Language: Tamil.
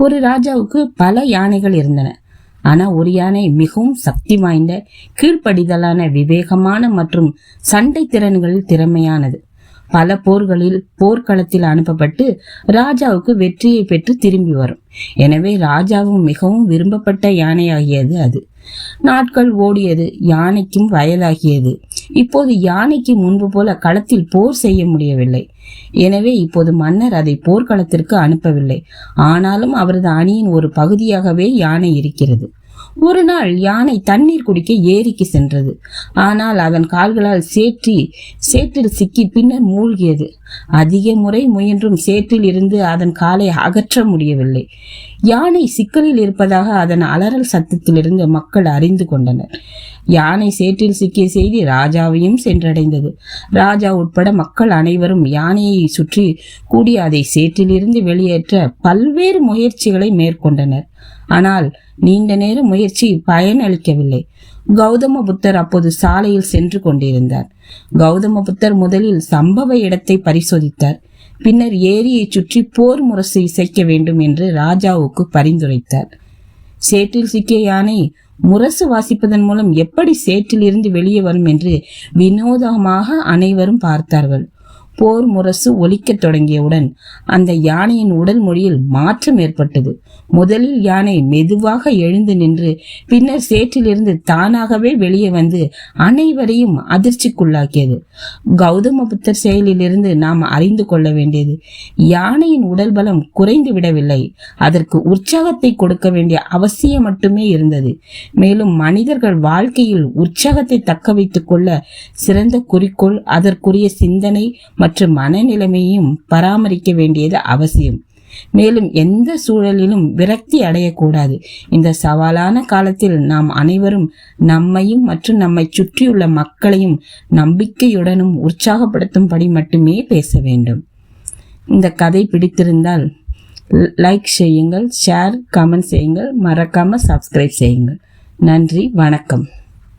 ஒரு ராஜாவுக்கு பல யானைகள் இருந்தன. ஆனா ஒரு யானை மிகவும் சக்தி வாய்ந்த, கீழ்ப்படிதலான, விவேகமான மற்றும் சண்டை திறன்களில் திறமையானது. பல போர்களில் போர்க்களத்தில் அனுப்பப்பட்டு ராஜாவுக்கு வெற்றியை பெற்று திரும்பி வரும். எனவே ராஜாவும் மிகவும் விரும்பப்பட்ட யானையாகியது அது. நாட்கள் ஓடியது. யானைக்கும் வயதாகியது. இப்போது யானைக்கு முன்பு போல களத்தில் போர் செய்ய முடியவில்லை. எனவே இப்போது மன்னர் அதை போர்க்களத்திற்கு அனுப்பவில்லை. ஆனாலும் அவரது அணியின் ஒரு பகுதியாகவே யானை இருக்கிறது. ஒரு நாள் யானை தண்ணீர் குடிக்க ஏரிக்கு சென்றது. ஆனால் அதன் கால்களால் சேற்றில் சிக்கி பின்னர் மூழ்கியது. அதிக முறை முயன்றும் சேற்றில் இருந்து அதன் காலை அகற்ற முடியவில்லை. யானை சிக்கலில் இருப்பதாக அதன் அலறல் சத்தத்திலிருந்து மக்கள் அறிந்து கொண்டனர். யானை சேற்றில் சிக்கிய செய்தி ராஜாவையும் சென்றடைந்தது. ராஜா உட்பட மக்கள் அனைவரும் யானையை சுற்றி கூடி அதை சேற்றிலிருந்து வெளியேற்ற பல்வேறு முயற்சிகளை மேற்கொண்டனர். ஆனால் நீண்ட நேர முயற்சி பயனளிக்கவில்லை. கௌதம புத்தர் அப்போது சாலையில் சென்று கொண்டிருந்தார். கௌதம புத்தர் முதலில் சம்பவ இடத்தை பரிசோதித்தார். பின்னர் ஏரியை சுற்றி போர் முரசு இசைக்க வேண்டும் என்று ராஜாவுக்கு பரிந்துரைத்தார். சேற்றில் சிக்கிய யானை முரசு வாசிப்பதன் மூலம் எப்படி சேற்றில் இருந்து வெளியே வரும் என்று வினோதமாக அனைவரும் பார்த்தார்கள். போர் முரசு ஒலிக்கத் தொடங்கியவுடன் அந்த யானையின் உடல் மொழியில் மாற்றம் ஏற்பட்டது. முதலில் யானை மெதுவாக எழுந்து நின்று பின்னர் சேற்றிலிருந்து தானாகவே வெளியே வந்து அனைவரையும் அதிர்ச்சிக்குள்ளாக்கியது. கௌதம புத்தர் செயலிலிருந்து நாம் அறிந்து கொள்ள வேண்டியது, யானையின் உடல் பலம் குறைந்து விடவில்லை, அதற்கு உற்சாகத்தை கொடுக்க வேண்டிய அவசியம் மட்டுமே இருந்தது. மேலும் மனிதர்கள் வாழ்க்கையில் உற்சாகத்தை தக்க வைத்துக் கொள்ள சிறந்த குறிக்கோள், அதற்குரிய சிந்தனை மற்றும் மனநிலைமையும் பராமரிக்க வேண்டியது அவசியம். மேலும் எந்த சூழலிலும் விரக்தி அடையக்கூடாது. இந்த சவாலான காலத்தில் நாம் அனைவரும் நம்மையும் மற்றும் நம்மை சுற்றியுள்ள மக்களையும் நம்பிக்கையுடனும் உற்சாகப்படுத்தும்படி மட்டுமே பேச வேண்டும். இந்த கதை பிடித்திருந்தால் லைக் செய்யுங்கள், ஷேர், கமெண்ட் செய்யுங்கள், மறக்காம சப்ஸ்கிரைப் செய்யுங்கள். நன்றி, வணக்கம்.